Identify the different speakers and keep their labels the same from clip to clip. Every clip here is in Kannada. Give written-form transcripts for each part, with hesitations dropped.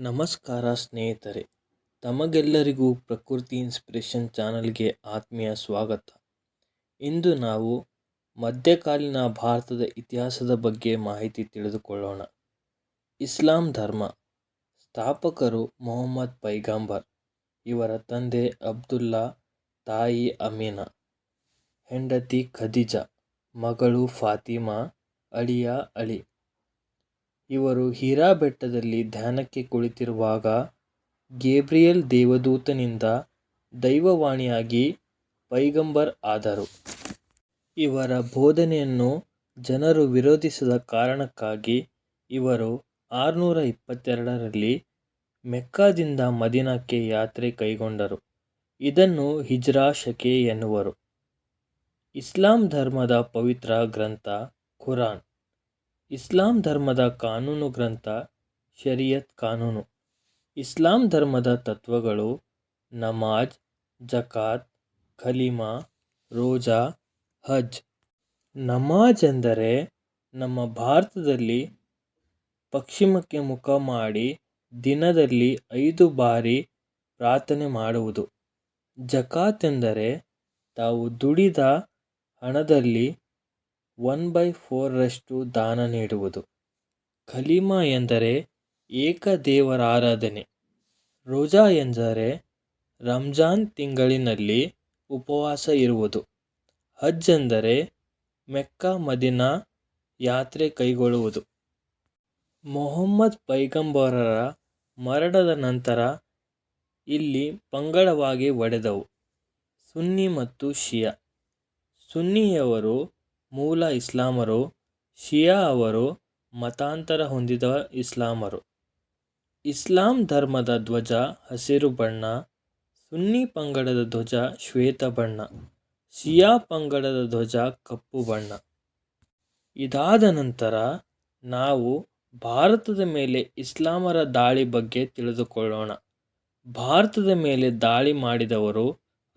Speaker 1: ನಮಸ್ಕಾರ ಸ್ನೇಹಿತರೆ, ತಮಗೆಲ್ಲರಿಗೂ ಪ್ರಕೃತಿ ಇನ್ಸ್ಪಿರೇಷನ್ ಚಾನಲ್ಗೆ ಆತ್ಮೀಯ ಸ್ವಾಗತ. ಇಂದು ನಾವು ಮಧ್ಯಕಾಲೀನ ಭಾರತದ ಇತಿಹಾಸದ ಬಗ್ಗೆ ಮಾಹಿತಿ ತಿಳಿದುಕೊಳ್ಳೋಣ. ಇಸ್ಲಾಂ ಧರ್ಮ ಸ್ಥಾಪಕರು ಮೊಹಮ್ಮದ್ ಪೈಗಂಬರ್. ಇವರ ತಂದೆ ಅಬ್ದುಲ್ಲಾ, ತಾಯಿ ಅಮೀನಾ, ಹೆಂಡತಿ ಖದೀಜಾ, ಮಗಳು ಫಾತಿಮಾ, ಅಳಿಯ ಅಲಿ. ಇವರು ಹೀರಾ ಬೆಟ್ಟದಲ್ಲಿ ಧ್ಯಾನಕ್ಕೆ ಕುಳಿತಿರುವಾಗ ಗೇಬ್ರಿಯಲ್ ದೇವದೂತನಿಂದ ದೈವವಾಣಿಯಾಗಿ ಪೈಗಂಬರ್ ಆದರು. ಇವರ ಬೋಧನೆಯನ್ನು ಜನರು ವಿರೋಧಿಸಿದ ಕಾರಣಕ್ಕಾಗಿ ಇವರು 622ರಲ್ಲಿ ಮೆಕ್ಕಾದಿಂದ ಮದೀನಾಕ್ಕೆ ಯಾತ್ರೆ ಕೈಗೊಂಡರು. ಇದನ್ನು ಹಿಜ್ರಾ ಶಕೆ ಎನ್ನುವರು. ಇಸ್ಲಾಂ ಧರ್ಮದ ಪವಿತ್ರ ಗ್ರಂಥ ಕುರಾನ್. ಇಸ್ಲಾಂ ಧರ್ಮದ ಕಾನೂನು ಗ್ರಂಥ ಶರಿಯತ್ ಕಾನೂನು. ಇಸ್ಲಾಂ ಧರ್ಮದ ತತ್ವಗಳು ನಮಾಜ್, ಜಕಾತ್, ಕಲಿಮಾ, ರೋಜಾ, ಹಜ್. ನಮಾಜ್ ಎಂದರೆ ನಮ್ಮ ಭಾರತದಲ್ಲಿ ಪಶ್ಚಿಮಕ್ಕೆ ಮುಖ ಮಾಡಿ ದಿನದಲ್ಲಿ 5 ಬಾರಿ ಪ್ರಾರ್ಥನೆ ಮಾಡುವುದು. ಜಕಾತ್ ಎಂದರೆ ತಾವು ದುಡಿದ ಹಣದಲ್ಲಿ 1/4ರಷ್ಟು ದಾನ ನೀಡುವುದು. ಕಲಿಮಾ ಎಂದರೆ ಏಕದೇವರಾರಾಧನೆ. ರೋಜಾ ಎಂದರೆ ರಂಜಾನ್ ತಿಂಗಳಿನಲ್ಲಿ ಉಪವಾಸ ಇರುವುದು. ಹಜ್ ಎಂದರೆ ಮೆಕ್ಕಾ ಮದೀನಾ ಯಾತ್ರೆ ಕೈಗೊಳ್ಳುವುದು. ಮೊಹಮ್ಮದ್ ಪೈಗಂಬರರ ಮರಣದ ನಂತರ ಇಲ್ಲಿ ಪಂಗಡವಾಗಿ ಒಡೆದವು: ಸುನ್ನಿ ಮತ್ತು ಶಿಯಾ. ಸುನ್ನಿಯವರು ಮೂಲ ಇಸ್ಲಾಮರು, ಶಿಯಾ ಅವರು ಮತಾಂತರ ಹೊಂದಿದ ಇಸ್ಲಾಮರು. ಇಸ್ಲಾಂ ಧರ್ಮದ ಧ್ವಜ ಹಸಿರು ಬಣ್ಣ, ಸುನ್ನಿ ಪಂಗಡದ ಧ್ವಜ ಶ್ವೇತ ಬಣ್ಣ, ಶಿಯಾ ಪಂಗಡದ ಧ್ವಜ ಕಪ್ಪು ಬಣ್ಣ. ಇದಾದ ನಂತರ ನಾವು ಭಾರತದ ಮೇಲೆ ಇಸ್ಲಾಮರ ದಾಳಿ ಬಗ್ಗೆ ತಿಳಿದುಕೊಳ್ಳೋಣ. ಭಾರತದ ಮೇಲೆ ದಾಳಿ ಮಾಡಿದವರು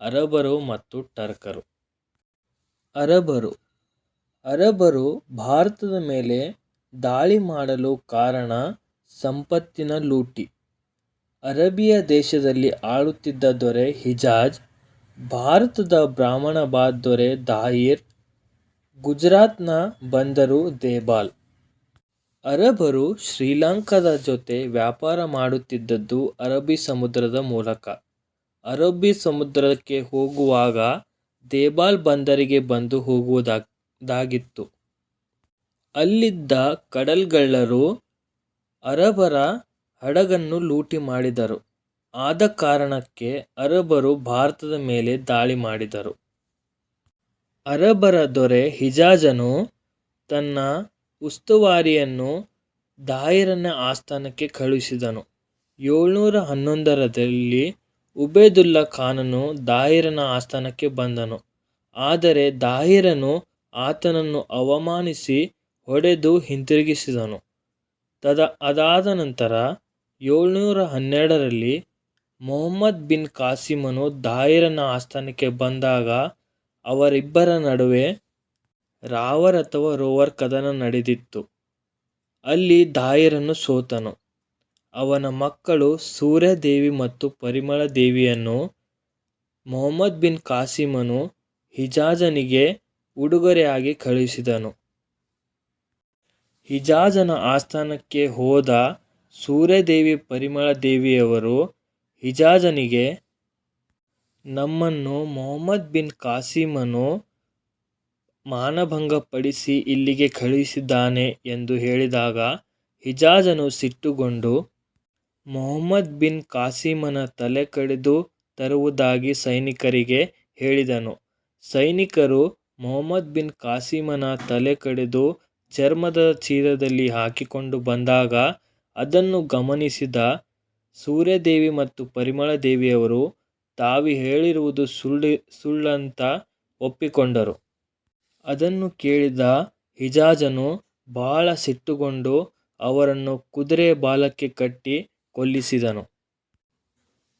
Speaker 1: ಅರಬರು ಮತ್ತು ಟರ್ಕರು. ಅರಬರು ಭಾರತದ ಮೇಲೆ ದಾಳಿ ಮಾಡಲು ಕಾರಣ ಸಂಪತ್ತಿನ ಲೂಟಿ. ಅರೇಬಿಯಾ ದೇಶದಲ್ಲಿ ಆಳುತ್ತಿದ್ದ ದೊರೆ ಹಿಜಾಜ್, ಭಾರತದ ಬ್ರಾಹ್ಮಣಾಬಾದ್ ದೊರೆ ದಾಹಿರ್, ಗುಜರಾತ್ನ ಬಂದರು ದೇಬಾಲ್. ಅರಬರು ಶ್ರೀಲಂಕಾದ ಜೊತೆ ವ್ಯಾಪಾರ ಮಾಡುತ್ತಿದ್ದದ್ದು ಅರಬ್ಬಿ ಸಮುದ್ರದ ಮೂಲಕ. ಅರಬ್ಬಿ ಸಮುದ್ರಕ್ಕೆ ಹೋಗುವಾಗ ದೇಬಾಲ್ ಬಂದರಿಗೆ ಬಂದು ಹೋಗುವುದಾಗಿತ್ತು. ಅಲ್ಲಿದ್ದ ಕಡಲ್ಗಳ್ಳರು ಅರಬರ ಹಡಗನ್ನು ಲೂಟಿ ಮಾಡಿದರು. ಆದ ಕಾರಣಕ್ಕೆ ಅರಬರು ಭಾರತದ ಮೇಲೆ ದಾಳಿ ಮಾಡಿದರು. ಅರಬರ ದೊರೆ ಹಿಜಾಜನು ತನ್ನ ಉಸ್ತುವಾರಿಯನ್ನು ದಾಹಿರನ ಆಸ್ಥಾನಕ್ಕೆ ಕಳುಹಿಸಿದನು. 711ರಲ್ಲಿ ಉಬೇದುಲ್ಲಾ ಖಾನನು ದಾಹಿರನ ಆಸ್ಥಾನಕ್ಕೆ ಬಂದನು. ಆದರೆ ದಾಹಿರನು ಆತನನ್ನು ಅವಮಾನಿಸಿ ಹೊಡೆದು ಹಿಂದಿರುಗಿಸಿದನು. ಅದಾದ ನಂತರ 712ರಲ್ಲಿ ಮೊಹಮ್ಮದ್ ಬಿನ್ ಕಾಸಿಮನು ದಾಹಿರನ ಆಸ್ಥಾನಕ್ಕೆ ಬಂದಾಗ ಅವರಿಬ್ಬರ ನಡುವೆ ರಾವರ್ ಅಥವಾ ರೋವರ್ ಕದನ ನಡೆದಿತ್ತು. ಅಲ್ಲಿ ದಾಹಿರನು ಸೋತನು. ಅವನ ಮಕ್ಕಳು ಸೂರ್ಯದೇವಿ ಮತ್ತು ಪರಿಮಳ ದೇವಿಯನ್ನು ಮೊಹಮ್ಮದ್ ಬಿನ್ ಕಾಸಿಮನು ಹಿಜಾಜನಿಗೆ ಉಡುಗೊರೆಯಾಗಿ ಕಳುಹಿಸಿದನು. ಹಿಜಾಜನ ಆಸ್ಥಾನಕ್ಕೆ ಹೋದ ಸೂರ್ಯದೇವಿ ಪರಿಮಳ ದೇವಿಯವರು ಹಿಜಾಜನಿಗೆ, ನಮ್ಮನ್ನು ಮೊಹಮ್ಮದ್ ಬಿನ್ ಕಾಸಿಮನು ಮಾನಭಂಗಪಡಿಸಿ ಇಲ್ಲಿಗೆ ಕಳುಹಿಸಿದ್ದಾನೆ ಎಂದು ಹೇಳಿದಾಗ ಹಿಜಾಜನು ಸಿಟ್ಟುಗೊಂಡು ಮೊಹಮ್ಮದ್ ಬಿನ್ ಕಾಸಿಮನ ತಲೆ ಕಡಿದು ತರುವುದಾಗಿ ಸೈನಿಕರಿಗೆ ಹೇಳಿದನು. ಸೈನಿಕರು ಮೊಹಮ್ಮದ್ ಬಿನ್ ಕಾಸಿಮನ ತಲೆ ಕಡಿದು ಚರ್ಮದ ಚೀಲದಲ್ಲಿ ಹಾಕಿಕೊಂಡು ಬಂದಾಗ ಅದನ್ನು ಗಮನಿಸಿದ ಸೂರ್ಯದೇವಿ ಮತ್ತು ಪರಿಮಳ ದೇವಿಯವರು ತಾವು ಹೇಳಿರುವುದು ಸುಳ್ಳಂತ ಒಪ್ಪಿಕೊಂಡರು. ಅದನ್ನು ಕೇಳಿದ ಹಿಜಾಜನು ಬಹಳ ಸಿಟ್ಟುಗೊಂಡು ಅವರನ್ನು ಕುದುರೆಯ ಬಾಲಕ್ಕೆ ಕಟ್ಟಿ ಕೊಲ್ಲಿಸಿದನು.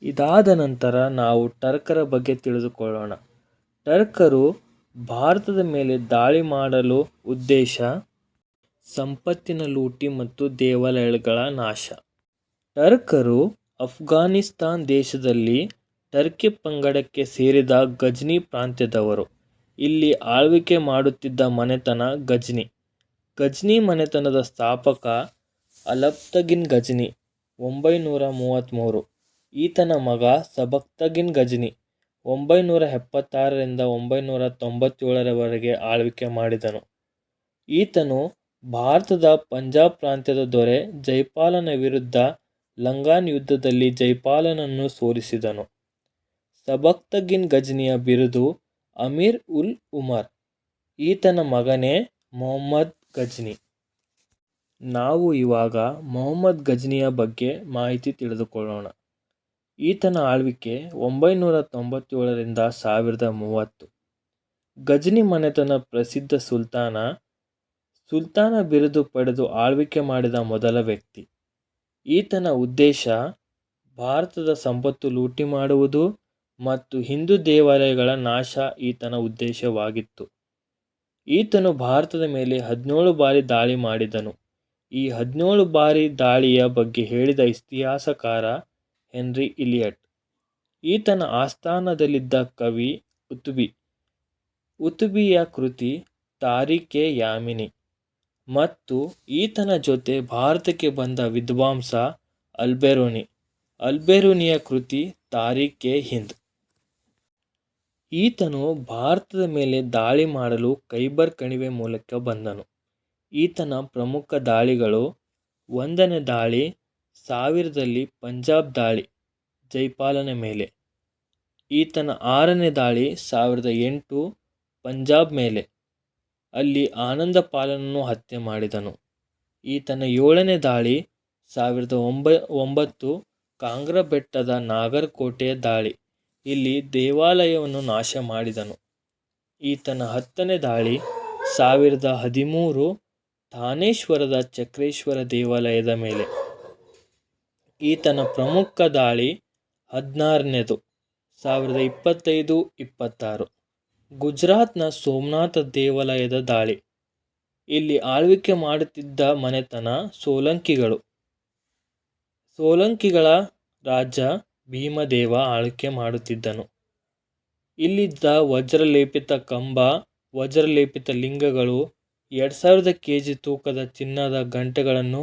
Speaker 1: ಇದಾದ ನಂತರ ನಾವು ಟರ್ಕರ ಬಗ್ಗೆ ತಿಳಿದುಕೊಳ್ಳೋಣ. ಟರ್ಕರು ಭಾರತದ ಮೇಲೆ ದಾಳಿ ಮಾಡಲು ಉದ್ದೇಶ ಸಂಪತ್ತಿನ ಲೂಟಿ ಮತ್ತು ದೇವಾಲಯಗಳ ನಾಶ. ಟರ್ಕರು ಅಫ್ಘಾನಿಸ್ತಾನ್ ದೇಶದಲ್ಲಿ ಟರ್ಕಿ ಪಂಗಡಕ್ಕೆ ಸೇರಿದ ಗಜ್ನಿ ಪ್ರಾಂತ್ಯದವರು. ಇಲ್ಲಿ ಆಳ್ವಿಕೆ ಮಾಡುತ್ತಿದ್ದ ಮನೆತನ ಗಜ್ನಿ. ಗಜ್ನಿ ಮನೆತನದ ಸ್ಥಾಪಕ ಅಲ್ಪತಗಿನ್ ಗಜ್ನಿ 933. ಈತನ ಮಗ ಸಬಕ್ತಗಿನ್ ಗಜ್ನಿ 976 997 ಆಳ್ವಿಕೆ ಮಾಡಿದನು. ಈತನು ಭಾರತದ ಪಂಜಾಬ್ ಪ್ರಾಂತ್ಯದ ದೊರೆ ಜೈಪಾಲನ ವಿರುದ್ಧ ಲಂಗಾನ್ ಯುದ್ಧದಲ್ಲಿ ಜೈಪಾಲನನ್ನು ಸೋಲಿಸಿದನು. ಸಬಕ್ತಗಿನ್ ಗಜ್ನಿಯ ಬಿರುದು ಅಮೀರ್ ಉಲ್ ಉಮರ್. ಈತನ ಮಗನೇ ಮೊಹಮ್ಮದ್ ಗಜ್ನಿ. ನಾವು ಇವಾಗ ಮೊಹಮ್ಮದ್ ಗಜ್ನಿಯ ಬಗ್ಗೆ ಮಾಹಿತಿ ತಿಳಿದುಕೊಳ್ಳೋಣ. ಈತನ ಆಳ್ವಿಕೆ 997 1030. ಗಜ್ನಿ ಮನೆತನ ಪ್ರಸಿದ್ಧ ಸುಲ್ತಾನ ಬಿರುದು ಪಡೆದು ಆಳ್ವಿಕೆ ಮಾಡಿದ ಮೊದಲ ವ್ಯಕ್ತಿ. ಈತನ ಉದ್ದೇಶ ಭಾರತದ ಸಂಪತ್ತು ಲೂಟಿ ಮಾಡುವುದು ಮತ್ತು ಹಿಂದೂ ದೇವಾಲಯಗಳ ನಾಶ ಈತನ ಉದ್ದೇಶವಾಗಿತ್ತು. ಈತನು ಭಾರತದ ಮೇಲೆ 17 ಬಾರಿ ದಾಳಿ ಮಾಡಿದನು. ಈ 17 ಬಾರಿ ದಾಳಿಯ ಬಗ್ಗೆ ಹೇಳಿದ ಇತಿಹಾಸಕಾರ ಹೆನ್ರಿ ಇಲಿಯಟ್. ಈತನ ಆಸ್ಥಾನದಲ್ಲಿದ್ದ ಕವಿ ಉತುಬಿಯ ಕೃತಿ ತಾರೀಖೆ ಯಾಮಿನಿ ಮತ್ತು ಈತನ ಜೊತೆ ಭಾರತಕ್ಕೆ ಬಂದ ವಿದ್ವಾಂಸ ಅಲ್ಬೆರೂನಿಯ ಕೃತಿ ತಾರೀಖೆ ಹಿಂದ್. ಈತನು ಭಾರತದ ಮೇಲೆ ದಾಳಿ ಮಾಡಲು ಖೈಬರ್ ಕಣಿವೆ ಮೂಲಕ ಬಂದನು. ಈತನ ಪ್ರಮುಖ ದಾಳಿಗಳು: 1ನೇ ದಾಳಿ 1000ರಲ್ಲಿ ಪಂಜಾಬ್ ದಾಳಿ ಜೈಪಾಲನ ಮೇಲೆ. ಈತನ 6ನೇ ದಾಳಿ 1008 ಪಂಜಾಬ್ ಮೇಲೆ, ಅಲ್ಲಿ ಆನಂದಪಾಲನನ್ನು ಹತ್ಯೆ ಮಾಡಿದನು. ಈತನ 7ನೇ ದಾಳಿ 1009 ಕಾಂಗ್ರಾ ಬೆಟ್ಟದ ನಾಗರ್ ಕೋಟೆಯ ದಾಳಿ, ಇಲ್ಲಿ ದೇವಾಲಯವನ್ನು ನಾಶ ಮಾಡಿದನು. ಈತನ 10ನೇ ದಾಳಿ 1013 ಥಾನೇಶ್ವರದ ಚಕ್ರೇಶ್ವರ ದೇವಾಲಯದ ಮೇಲೆ. ಈತನ ಪ್ರಮುಖ ದಾಳಿ 16ನೇದು 1025-26 ಗುಜರಾತ್ನ ಸೋಮನಾಥ ದೇವಾಲಯದ ದಾಳಿ, ಇಲ್ಲಿ ಆಳ್ವಿಕೆ ಮಾಡುತ್ತಿದ್ದ ಮನೆತನ ಸೋಲಂಕಿಗಳ ರಾಜ ಭೀಮದೇವ ಆಳ್ವಿಕೆ ಮಾಡುತ್ತಿದ್ದನು. ಇಲ್ಲಿದ್ದ ವಜ್ರಲೇಪಿತ ಕಂಬ, ವಜ್ರಲೇಪಿತ ಲಿಂಗಗಳು, 2000 kg ತೂಕದ ಚಿನ್ನದ ಗಂಟೆಗಳನ್ನು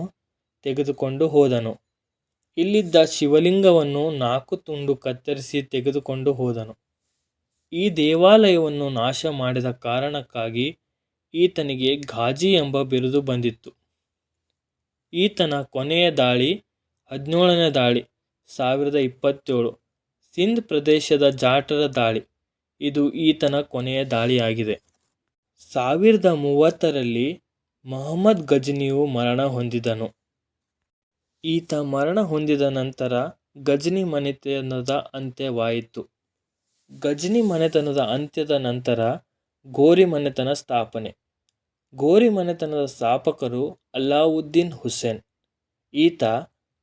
Speaker 1: ತೆಗೆದುಕೊಂಡು ಹೋದನು. ಇಲ್ಲಿದ್ದ ಶಿವಲಿಂಗವನ್ನು 4 ತುಂಡು ಕತ್ತರಿಸಿ ತೆಗೆದುಕೊಂಡು ಹೋದನು. ಈ ದೇವಾಲಯವನ್ನು ನಾಶ ಮಾಡಿದ ಕಾರಣಕ್ಕಾಗಿ ಈತನಿಗೆ ಘಾಜಿ ಎಂಬ ಬಿರುದು ಬಂದಿತ್ತು. ಈತನ ಕೊನೆಯ ದಾಳಿ 17ನೇ ದಾಳಿ 1027 ಸಿಂಧ್ ಪ್ರದೇಶದ ಜಾಟರ ದಾಳಿ, ಇದು ಈತನ ಕೊನೆಯ ದಾಳಿಯಾಗಿದೆ. 1030ರಲ್ಲಿ ಮೊಹಮ್ಮದ್ ಗಜ್ನಿಯು ಮರಣ ಹೊಂದಿದನು. ಈತ ಮರಣ ಹೊಂದಿದ ನಂತರ ಗಜ್ನಿ ಮನೆತನದ ಅಂತ್ಯವಾಯಿತು. ಗಜ್ನಿ ಮನೆತನದ ಅಂತ್ಯದ ನಂತರ ಘೋರಿ ಮನೆತನ ಸ್ಥಾಪನೆ. ಘೋರಿ ಮನೆತನದ ಸ್ಥಾಪಕರು ಅಲಾವುದ್ದೀನ್ ಹುಸೇನ್. ಈತ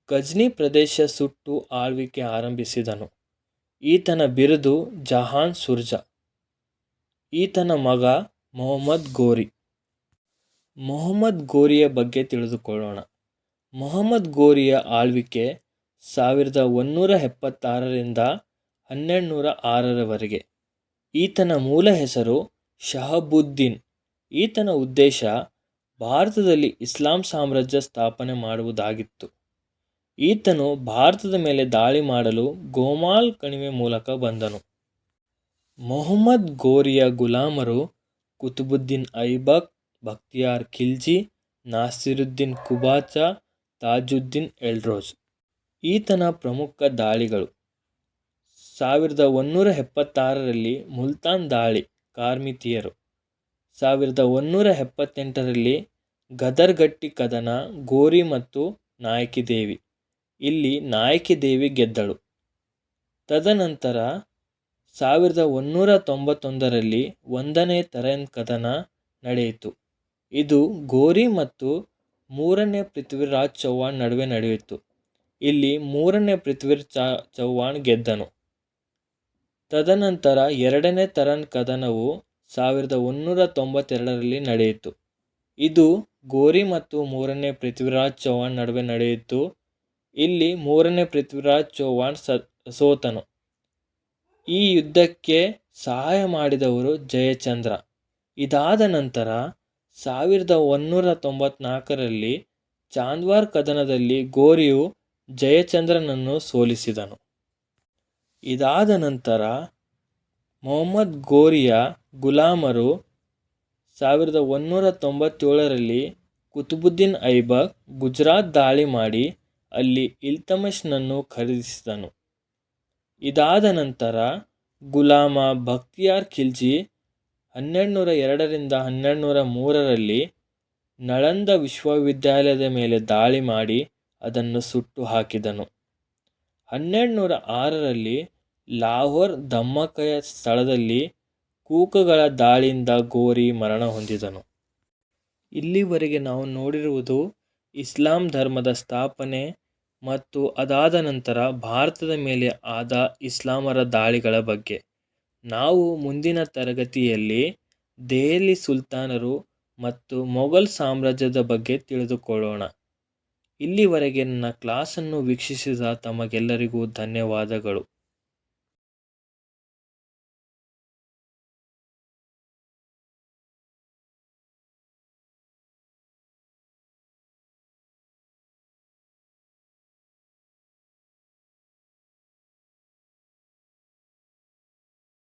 Speaker 1: ಗಜ್ನಿ ಪ್ರದೇಶ ಸುಟ್ಟು ಆಳ್ವಿಕೆ ಆರಂಭಿಸಿದನು. ಈತನ ಬಿರುದು ಜಹಾನ್ ಸುರ್ಜಾ. ಈತನ ಮಗ ಮೊಹಮ್ಮದ್ ಘೋರಿ. ಮೊಹಮ್ಮದ್ ಘೋರಿಯ ಬಗ್ಗೆ ತಿಳಿದುಕೊಳ್ಳೋಣ. ಮೊಹಮ್ಮದ್ ಘೋರಿಯ ಆಳ್ವಿಕೆ 1176ರಿಂದ 1206ರವರೆಗೆ. ಈತನ ಮೂಲ ಹೆಸರು ಶಹಬುದ್ದೀನ್. ಈತನ ಉದ್ದೇಶ ಭಾರತದಲ್ಲಿ ಇಸ್ಲಾಂ ಸಾಮ್ರಾಜ್ಯ ಸ್ಥಾಪನೆ ಮಾಡುವುದಾಗಿತ್ತು. ಈತನು ಭಾರತದ ಮೇಲೆ ದಾಳಿ ಮಾಡಲು ಗೋಮಾಲ್ ಕಣಿವೆ ಮೂಲಕ ಬಂದನು. ಮೊಹಮ್ಮದ್ ಘೋರಿಯ ಗುಲಾಮರು ಕುತುಬುದ್ದೀನ್ ಐಬಕ್, ಬಖ್ತಿಯಾರ್ ಖಿಲ್ಜಿ, ನಾಸಿರುದ್ದೀನ್ ಕುಬಾಚಾ, ತಾಜುದ್ದೀನ್ ಎಲ್ಡ್ರೋಜ್. ಈತನ ಪ್ರಮುಖ ದಾಳಿಗಳು: 1176ರಲ್ಲಿ ಮುಲ್ತಾನ್ ದಾಳಿ ಕಾರ್ಮಿತಿಯರು. 1178ರಲ್ಲಿ ಗದರ್ಗಟ್ಟಿ ಕದನ ಘೋರಿ ಮತ್ತು ನಾಯಕಿ ದೇವಿ, ಇಲ್ಲಿ ನಾಯಕಿ ದೇವಿ ಗೆದ್ದಳು. ತದನಂತರ 1191ರಲ್ಲಿ 1ನೇ ತರೈನ್ ಕದನ ನಡೆಯಿತು. ಇದು ಘೋರಿ ಮತ್ತು 3ನೇ ಪೃಥ್ವಿರಾಜ್ ಚೌಹಾಣ್ ನಡುವೆ ನಡೆಯಿತು. ಇಲ್ಲಿ 3ನೇ ಪೃಥ್ವಿರಾಜ್ ಚೌಹಾಣ್ ಗೆದ್ದನು. ತದನಂತರ 2ನೇ ತರನ್ ಕದನವು 1192ರಲ್ಲಿ ನಡೆಯಿತು. ಇದು ಘೋರಿ ಮತ್ತು 3ನೇ ಪೃಥ್ವಿರಾಜ್ ಚೌಹಾಣ್ ನಡುವೆ ನಡೆಯಿತು. ಇಲ್ಲಿ ಮೂರನೇ ಪೃಥ್ವಿರಾಜ್ ಚೌಹಾಣ್ ಸೋತನು. ಈ ಯುದ್ಧಕ್ಕೆ ಸಹಾಯ ಮಾಡಿದವರು ಜಯಚಂದ್ರ. ಇದಾದ ನಂತರ 1194ರಲ್ಲಿ ಚಾಂದ್ವಾರ್ ಕದನದಲ್ಲಿ ಗೋರಿಯು ಜಯಚಂದ್ರನನ್ನು ಸೋಲಿಸಿದನು. ಇದಾದ ನಂತರ ಮೊಹಮ್ಮದ್ ಗೋರಿಯ ಗುಲಾಮರು 1197ರಲ್ಲಿ ಕುತುಬುದ್ದೀನ್ ಐಬಕ್ ಗುಜರಾತ್ ದಾಳಿ ಮಾಡಿ ಅಲ್ಲಿ ಇಲ್ತಮಿಶ್ನನ್ನು ಖರೀದಿಸಿದನು. ಇದಾದ ನಂತರ ಗುಲಾಮ ಬಖ್ತಿಯಾರ್ ಖಿಲ್ಜಿ 1202ರಿಂದ 1203ರಲ್ಲಿ ನಳಂದ ವಿಶ್ವವಿದ್ಯಾಲಯದ ಮೇಲೆ ದಾಳಿ ಮಾಡಿ ಅದನ್ನು ಸುಟ್ಟು ಹಾಕಿದನು. 1206ರಲ್ಲಿ ಲಾಹೋರ್ ಧಮ್ಮಕಯ ಸ್ಥಳದಲ್ಲಿ ಕೂಕಗಳ ದಾಳಿಯಿಂದ ಗೋರಿ ಮರಣ ಹೊಂದಿದನು. ಇಲ್ಲಿವರೆಗೆ ನಾವು ನೋಡಿರುವುದು ಇಸ್ಲಾಂ ಧರ್ಮದ ಸ್ಥಾಪನೆ ಮತ್ತು ಅದಾದ ನಂತರ ಭಾರತದ ಮೇಲೆ ಆದ ಇಸ್ಲಾಮರ ದಾಳಿಗಳ ಬಗ್ಗೆ. ನಾವು ಮುಂದಿನ ತರಗತಿಯಲ್ಲಿ ದೆಹಲಿ ಸುಲ್ತಾನರು ಮತ್ತು ಮೊಘಲ್ ಸಾಮ್ರಾಜ್ಯದ ಬಗ್ಗೆ ತಿಳಿದುಕೊಳ್ಳೋಣ. ಇಲ್ಲಿವರೆಗೆ ನನ್ನ ಕ್ಲಾಸನ್ನು ವೀಕ್ಷಿಸಿದ ತಮಗೆಲ್ಲರಿಗೂ ಧನ್ಯವಾದಗಳು.